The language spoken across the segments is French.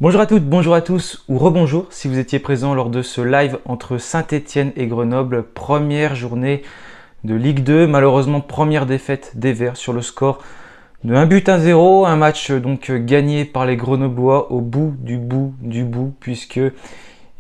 Bonjour à toutes, bonjour à tous ou rebonjour si vous étiez présent lors de ce live entre Saint-Étienne et Grenoble, première journée de Ligue 2, malheureusement première défaite des Verts sur le score de 1-0, un match donc gagné par les Grenoblois au bout du bout puisque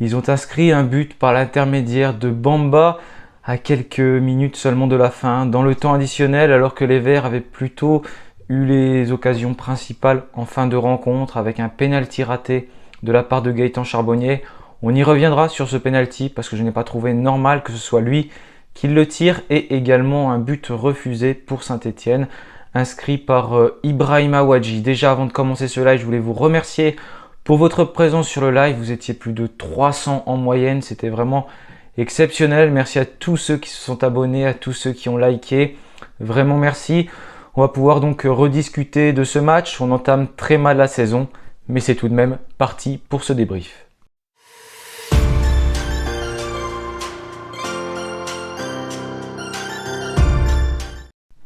ils ont inscrit un but par l'intermédiaire de Bamba à quelques minutes seulement de la fin, dans le temps additionnel, alors que les Verts avaient plutôt eu les occasions principales en fin de rencontre avec un penalty raté de la part de Gaëtan Charbonnier. On y reviendra sur ce penalty parce que je n'ai pas trouvé normal que ce soit lui qui le tire, et également un but refusé pour Saint-Étienne inscrit par Ibrahima Ouadji. Déjà avant de commencer ce live, je voulais vous remercier pour votre présence sur le live. Vous étiez plus de 300 en moyenne, c'était vraiment exceptionnel. Merci à tous ceux qui se sont abonnés, à tous ceux qui ont liké, vraiment merci. On va pouvoir donc rediscuter de ce match. On entame très mal la saison, mais c'est tout de même parti pour ce débrief.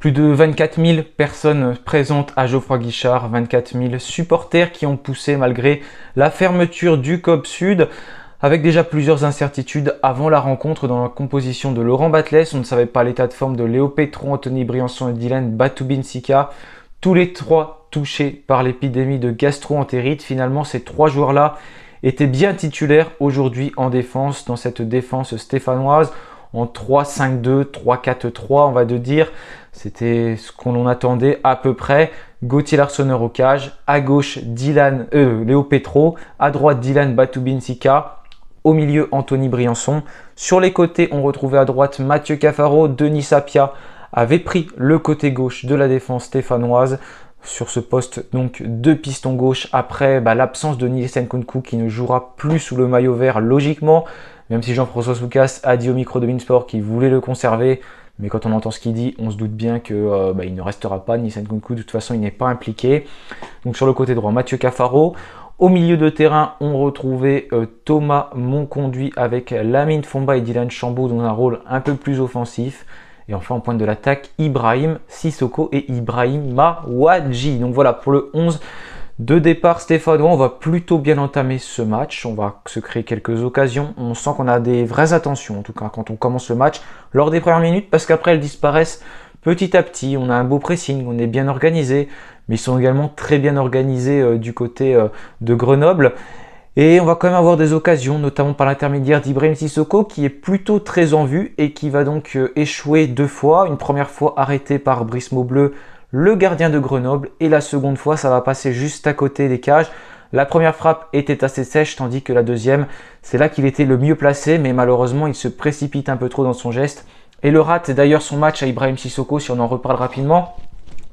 Plus de 24 000 personnes présentes à Geoffroy Guichard, 24 000 supporters qui ont poussé malgré la fermeture du COP Sud, avec déjà plusieurs incertitudes avant la rencontre dans la composition de Laurent Batles. On ne savait pas l'état de forme de Léo Pétron, Anthony Briançon et Dylan Batoubin-Sika, tous les trois touchés par l'épidémie de gastro-entérite. Finalement, ces trois joueurs-là étaient bien titulaires aujourd'hui en défense, dans cette défense stéphanoise, en 3-5-2, 3-4-3, on va dire. C'était ce qu'on attendait à peu près. Gauthier Larsonneur au cage, à gauche Léo Pétro, à droite Dylan Batoubin-Sika, au milieu Anthony Briançon. Sur les côtés, on retrouvait à droite Mathieu Cafaro. Denis Sapia avait pris le côté gauche de la défense stéphanoise sur ce poste donc de piston gauche après l'absence de Nielsen Kounkou qui ne jouera plus sous le maillot vert logiquement, même si Jean-François Soucas a dit au micro de Beansport qu'il voulait le conserver. Mais quand on entend ce qu'il dit, on se doute bien qu'il ne restera pas. Nielsen Kounkou, de toute façon, il n'est pas impliqué. Donc sur le côté droit, Mathieu Cafaro. Au milieu de terrain, on retrouvait Thomas Monconduit avec Lamine Fomba et Dylan Chambaud dans un rôle un peu plus offensif. Et enfin, en pointe de l'attaque, Ibrahim Sissoko et Ibrahima Ouadji. Donc voilà, pour le 11 de départ stéphanois, on va plutôt bien entamer ce match. On va se créer quelques occasions. On sent qu'on a des vraies attentions, en tout cas quand on commence le match, lors des premières minutes, parce qu'après elles disparaissent petit à petit. On a un beau pressing, on est bien organisé, mais ils sont également très bien organisés du côté de Grenoble. Et on va quand même avoir des occasions, notamment par l'intermédiaire d'Ibrahim Sissoko, qui est plutôt très en vue et qui va donc échouer deux fois. Une première fois arrêté par Brice Maubleu, le gardien de Grenoble, et la seconde fois, ça va passer juste à côté des cages. La première frappe était assez sèche, tandis que la deuxième, c'est là qu'il était le mieux placé, mais malheureusement, il se précipite un peu trop dans son geste et le rate. C'est d'ailleurs son match à Ibrahim Sissoko, si on en reparle rapidement.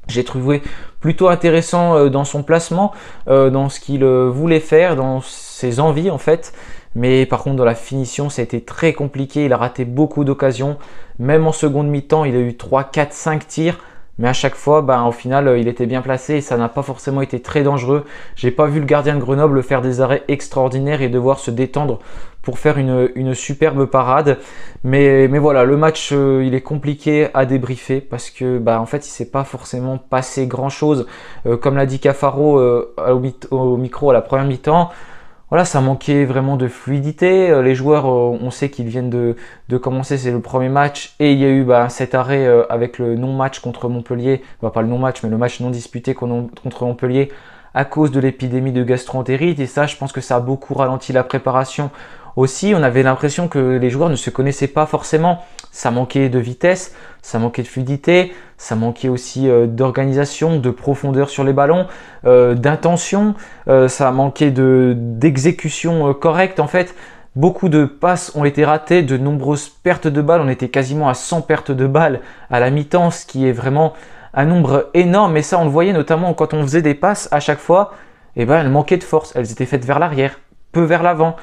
J'ai trouvé plutôt intéressant dans son placement, dans ce qu'il voulait faire, dans ses envies en fait. Mais par contre, dans la finition, ça a été très compliqué. Il a raté beaucoup d'occasions. Même en seconde mi-temps, il a eu 3, 4, 5 tirs. Mais à chaque fois, au final, il était bien placé et ça n'a pas forcément été très dangereux. J'ai pas vu le gardien de Grenoble faire des arrêts extraordinaires et devoir se détendre pour faire une superbe parade. Mais voilà, le match, il est compliqué à débriefer parce que en fait, il s'est pas forcément passé grand-chose. Comme l'a dit Cafaro au micro à la première mi-temps, voilà, ça manquait vraiment de fluidité. Les joueurs, on sait qu'ils viennent de commencer, c'est le premier match. Et il y a eu cet arrêt avec le non-match contre Montpellier. Pas le non-match, mais le match non disputé contre Montpellier à cause de l'épidémie de gastro-entérite. Et ça, je pense que ça a beaucoup ralenti la préparation aussi. On avait l'impression que les joueurs ne se connaissaient pas forcément. Ça manquait de vitesse, ça manquait de fluidité, ça manquait aussi d'organisation, de profondeur sur les ballons, d'intention, ça manquait d'exécution correcte en fait. Beaucoup de passes ont été ratées, de nombreuses pertes de balles. On était quasiment à 100 pertes de balles à la mi-temps, ce qui est vraiment un nombre énorme. Et ça, on le voyait notamment quand on faisait des passes à chaque fois, elles manquaient de force. Elles étaient faites vers l'arrière, peu vers l'avant,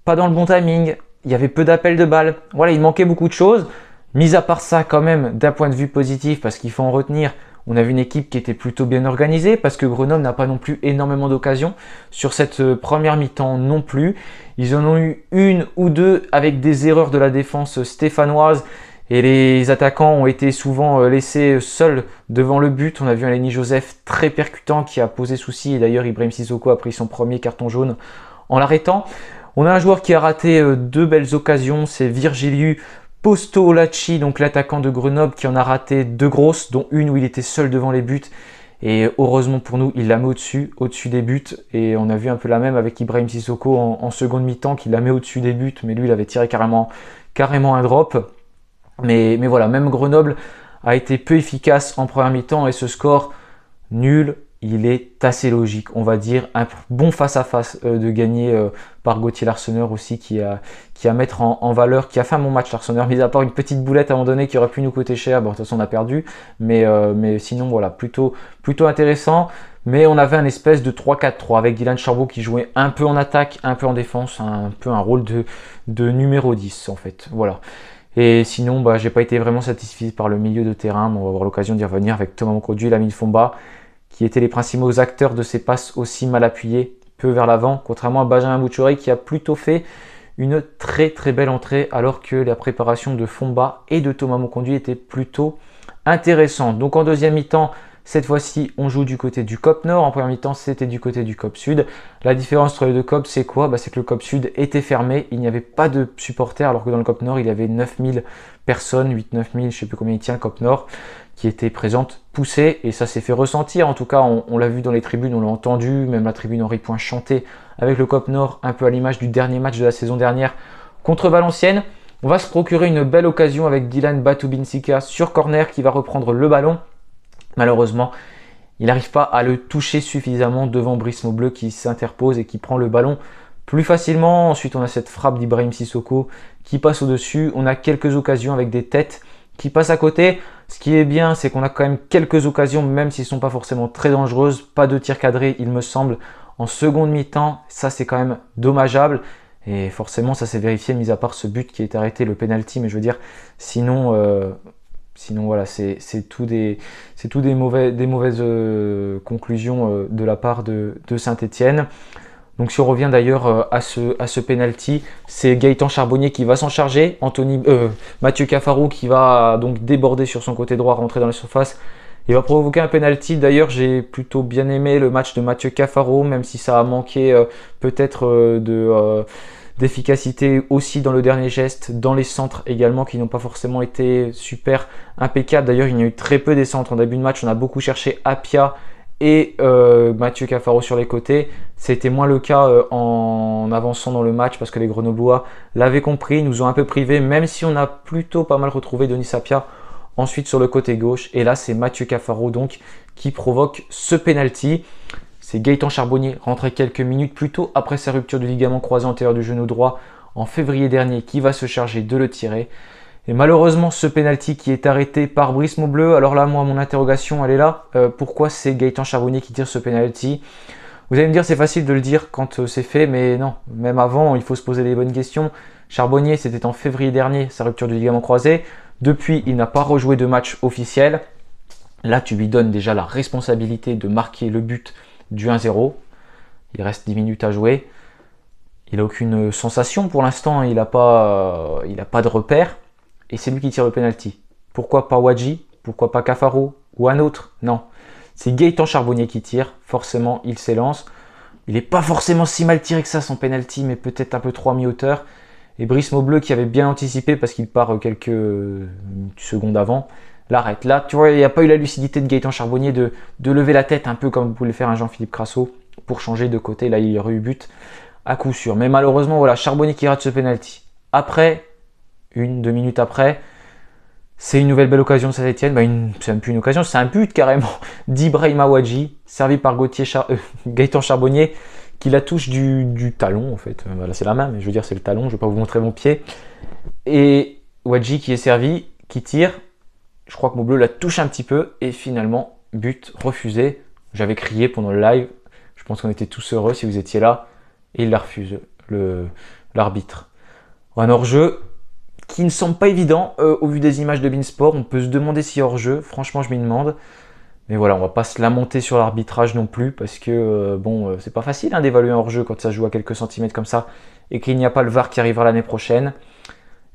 pas dans le bon timing. Il y avait peu d'appels de balles. Voilà, il manquait beaucoup de choses. Mis à part ça, quand même, d'un point de vue positif, parce qu'il faut en retenir, on avait une équipe qui était plutôt bien organisée, parce que Grenoble n'a pas non plus énormément d'occasions. Sur cette première mi-temps non plus. Ils en ont eu une ou deux avec des erreurs de la défense stéphanoise Et les attaquants ont été souvent laissés seuls devant le but. On a vu un Lenny Joseph très percutant qui a posé souci. Et d'ailleurs, Ibrahim Sissoko a pris son premier carton jaune en l'arrêtant. On a un joueur qui a raté deux belles occasions. C'est Virgiliu Postolacci, donc l'attaquant de Grenoble, qui en a raté deux grosses, dont une où il était seul devant les buts. Et heureusement pour nous, il la met au-dessus des buts. Et on a vu un peu la même avec Ibrahim Sissoko en seconde mi-temps, qu'il la met au-dessus des buts. Mais lui, il avait tiré carrément un drop. Mais voilà, même Grenoble a été peu efficace en première mi-temps et ce score nul, il est assez logique. On va dire un bon face-à-face de gagner par Gauthier Larsonneur aussi qui a à mettre en valeur, qui a fait un bon match Larsonneur, mis à part une petite boulette à un moment donné qui aurait pu nous coûter cher. Bon, de toute façon, on a perdu. Mais sinon, voilà, plutôt intéressant. Mais on avait un espèce de 3-4-3 avec Dylan Charbot qui jouait un peu en attaque, un peu en défense, un peu un rôle de numéro 10 en fait. Voilà. Et sinon, j'ai pas été vraiment satisfait par le milieu de terrain. On va avoir l'occasion d'y revenir avec Thomas Mokodu et Lamine Fomba, qui étaient les principaux acteurs de ces passes aussi mal appuyées, peu vers l'avant, contrairement à Benjamin Bouchouri qui a plutôt fait une très très belle entrée, alors que la préparation de Fomba et de Thomas Mokodu était plutôt intéressante. Donc en deuxième mi-temps, cette fois-ci, on joue du côté du COP Nord. En première mi-temps, c'était du côté du COP Sud. La différence entre les deux COP, c'est quoi? C'est que le COP Sud était fermé. Il n'y avait pas de supporters, alors que dans le COP Nord, il y avait 9000 personnes, 8-9 000, je ne sais plus combien il tient le COP Nord, qui étaient présentes, poussées. Et ça s'est fait ressentir. En tout cas, on l'a vu dans les tribunes, on l'a entendu. Même la tribune Henri Point chanter avec le COP Nord, un peu à l'image du dernier match de la saison dernière contre Valenciennes. On va se procurer une belle occasion avec Dylan Batubinsika sur corner qui va reprendre le ballon. Malheureusement, il n'arrive pas à le toucher suffisamment devant Brice Maubleu qui s'interpose et qui prend le ballon plus facilement. Ensuite, on a cette frappe d'Ibrahim Sissoko qui passe au-dessus. On a quelques occasions avec des têtes qui passent à côté. Ce qui est bien, c'est qu'on a quand même quelques occasions, même s'ils ne sont pas forcément très dangereuses. Pas de tir cadré, il me semble, en seconde mi-temps. Ça, c'est quand même dommageable. Et forcément, ça s'est vérifié, mis à part ce but qui est arrêté, le penalty. Mais je veux dire, sinon voilà, c'est tout des mauvaises conclusions de la part de Saint-Etienne. Donc si on revient d'ailleurs à ce penalty, c'est Gaëtan Charbonnier qui va s'en charger. Mathieu Cafaro qui va donc déborder sur son côté droit, rentrer dans la surface. Il va provoquer un penalty. D'ailleurs, j'ai plutôt bien aimé le match de Mathieu Cafaro, même si ça a manqué peut-être d'efficacité aussi dans le dernier geste, dans les centres également qui n'ont pas forcément été super impeccables. D'ailleurs, il y a eu très peu des centres en début de match. On a beaucoup cherché Apia et Mathieu Cafaro sur les côtés. C'était moins le cas en avançant dans le match parce que les Grenoblois l'avaient compris, nous ont un peu privés, même si on a plutôt pas mal retrouvé Denis Apia ensuite sur le côté gauche. Et là, c'est Mathieu Cafaro donc qui provoque ce penalty. C'est Gaëtan Charbonnier, rentré quelques minutes plus tôt après sa rupture du ligament croisé antérieur du genou droit en février dernier, qui va se charger de le tirer. Et malheureusement, ce penalty qui est arrêté par Brice Maubleu. Alors là, moi, mon interrogation, elle est là. Pourquoi c'est Gaëtan Charbonnier qui tire ce penalty? Vous allez me dire, c'est facile de le dire quand c'est fait, mais non. Même avant, il faut se poser les bonnes questions. Charbonnier, c'était en février dernier, sa rupture du ligament croisé. Depuis, il n'a pas rejoué de match officiel. Là, tu lui donnes déjà la responsabilité de marquer le but du 1-0. Il reste 10 minutes à jouer. Il n'a aucune sensation pour l'instant. Il n'a pas de repère. Et c'est lui qui tire le penalty. Pourquoi pas Wadji? Pourquoi pas Cafaro? Ou un autre? Non. C'est Gaëtan Charbonnier qui tire. Forcément, il s'élance. Il n'est pas forcément si mal tiré que ça, son penalty, mais peut-être un peu trop à mi-hauteur. Et Brice Maubleu, qui avait bien anticipé parce qu'il part quelques secondes avant, l'arrête. Là, tu vois, il n'y a pas eu la lucidité de Gaëtan Charbonnier de lever la tête un peu comme pouvait le faire un Jean-Philippe Crasso pour changer de côté. Là, il y aurait eu but à coup sûr. Mais malheureusement, voilà, Charbonnier qui rate ce penalty. Après, 1-2 minutes après, c'est une nouvelle belle occasion de Saint-Etienne. C'est même plus une occasion, c'est un but carrément d'Ibrahim Wadji, servi par Gaëtan Charbonnier, qui la touche du talon en fait. Voilà, c'est la main, mais je veux dire c'est le talon, je ne vais pas vous montrer mon pied. Et Wadji qui est servi, qui tire. Je crois que Maubleu la touche un petit peu et finalement, but refusé. J'avais crié pendant le live. Je pense qu'on était tous heureux si vous étiez là. Et il la refuse, l'arbitre. Un hors-jeu qui ne semble pas évident au vu des images de Beansport. On peut se demander s'il y a hors-jeu. Franchement, je m'y demande. Mais voilà, on va pas se lamenter sur l'arbitrage non plus parce que c'est pas facile d'évaluer un hors-jeu quand ça joue à quelques centimètres comme ça et qu'il n'y a pas le VAR qui arrivera l'année prochaine.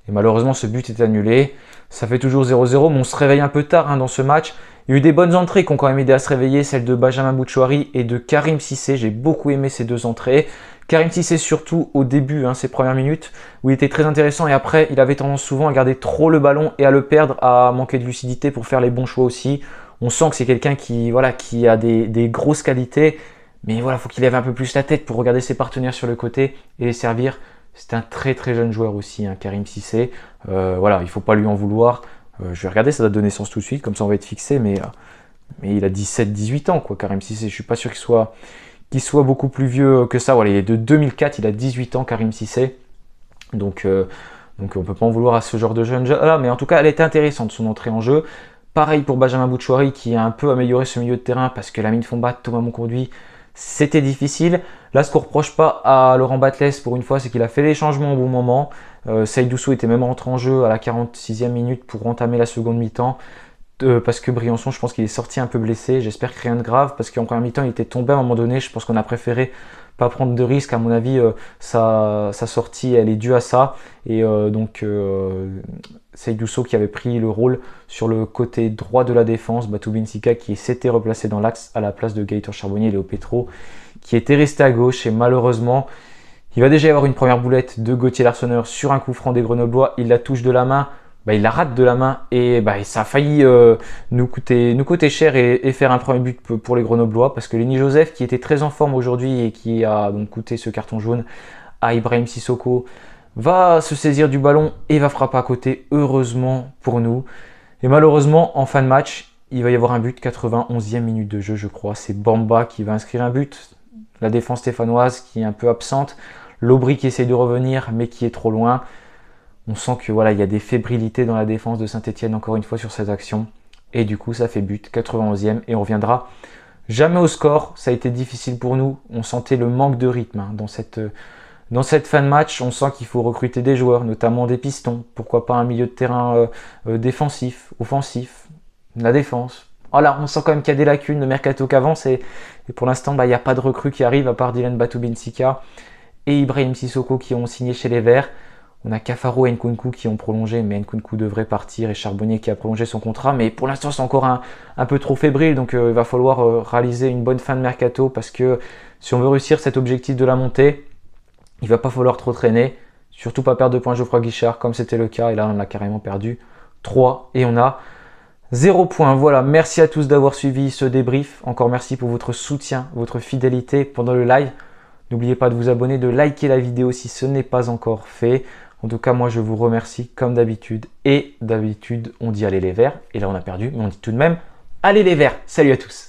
Et malheureusement, ce but est annulé. Ça fait toujours 0-0, mais on se réveille un peu tard dans ce match. Il y a eu des bonnes entrées qui ont quand même aidé à se réveiller, celle de Benjamin Bouchouari et de Karim Cissé. J'ai beaucoup aimé ces deux entrées. Karim Cissé surtout au début, ses premières minutes, où il était très intéressant et après il avait tendance souvent à garder trop le ballon et à le perdre, à manquer de lucidité pour faire les bons choix aussi. On sent que c'est quelqu'un qui a des grosses qualités, mais voilà, faut qu'il lève un peu plus la tête pour regarder ses partenaires sur le côté et les servir. C'est un très très jeune joueur aussi, Karim Cissé. Voilà, il ne faut pas lui en vouloir. Je vais regarder sa date de naissance tout de suite, comme ça on va être fixé, mais il a 17-18 ans, quoi, Karim Cissé. Je ne suis pas sûr qu'il soit beaucoup plus vieux que ça. Voilà, il est de 2004, il a 18 ans, Karim Cissé. Donc on ne peut pas en vouloir à ce genre de jeune-là, mais en tout cas, elle était intéressante, son entrée en jeu. Pareil pour Benjamin Bouchouari, qui a un peu amélioré ce milieu de terrain, parce que la mine Fomba, Thomas Monconduit, c'était difficile. Là, ce qu'on ne reproche pas à Laurent Batles pour une fois, c'est qu'il a fait les changements au bon moment. Saïd Doussou était même rentré en jeu à la 46e minute pour entamer la seconde mi-temps. Parce que Briançon, je pense qu'il est sorti un peu blessé. J'espère que rien de grave, parce qu'en première mi-temps, il était tombé à un moment donné. Je pense qu'on a préféré pas prendre de risque. À mon avis, sa sortie, elle est due à ça. Et Saïd Doussou qui avait pris le rôle sur le côté droit de la défense. Batou Binsika qui s'était replacé dans l'axe à la place de Gaëtan Charbonnier et Léo Petro, qui était resté à gauche. Et malheureusement, il va déjà y avoir une première boulette de Gauthier Larsonneur sur un coup franc des Grenoblois. Il la touche de la main. Il la rate de la main et ça a failli nous coûter cher et faire un premier but pour les Grenoblois, parce que Lenny Joseph, qui était très en forme aujourd'hui et qui a donc coûté ce carton jaune à Ibrahim Sissoko, va se saisir du ballon et va frapper à côté, heureusement pour nous. Et malheureusement, en fin de match, il va y avoir un but, 91e minute de jeu je crois. C'est Bamba qui va inscrire un but. La défense stéphanoise qui est un peu absente. L'Aubry qui essaye de revenir mais qui est trop loin. On sent que voilà, il y a des fébrilités dans la défense de Saint-Etienne encore une fois sur cette action. Et du coup, ça fait but, 91e, et on reviendra jamais au score. Ça a été difficile pour nous. On sentait le manque de rythme dans cette fin de match. On sent qu'il faut recruter des joueurs, notamment des pistons. Pourquoi pas un milieu de terrain défensif, offensif, la défense. Voilà, on sent quand même qu'il y a des lacunes. Le mercato qu'avance et pour l'instant, il n'y a pas de recrues qui arrivent à part Dylan Batou Binsika et Ibrahim Sissoko qui ont signé chez les Verts. On a Cafaro et Nkunku qui ont prolongé, mais Nkunku devrait partir, et Charbonnier qui a prolongé son contrat. Mais pour l'instant, c'est encore un peu trop fébrile, donc il va falloir réaliser une bonne fin de mercato, parce que si on veut réussir cet objectif de la montée, il va pas falloir trop traîner. Surtout pas perdre de points Geoffroy Guichard, comme c'était le cas. Et là, on a carrément perdu 3 et on a 0 points. Voilà, merci à tous d'avoir suivi ce débrief. Encore merci pour votre soutien, votre fidélité pendant le live. N'oubliez pas de vous abonner, de liker la vidéo si ce n'est pas encore fait. En tout cas, moi, je vous remercie comme d'habitude. Et d'habitude, on dit allez les Verts. Et là, on a perdu, mais on dit tout de même allez les Verts. Salut à tous.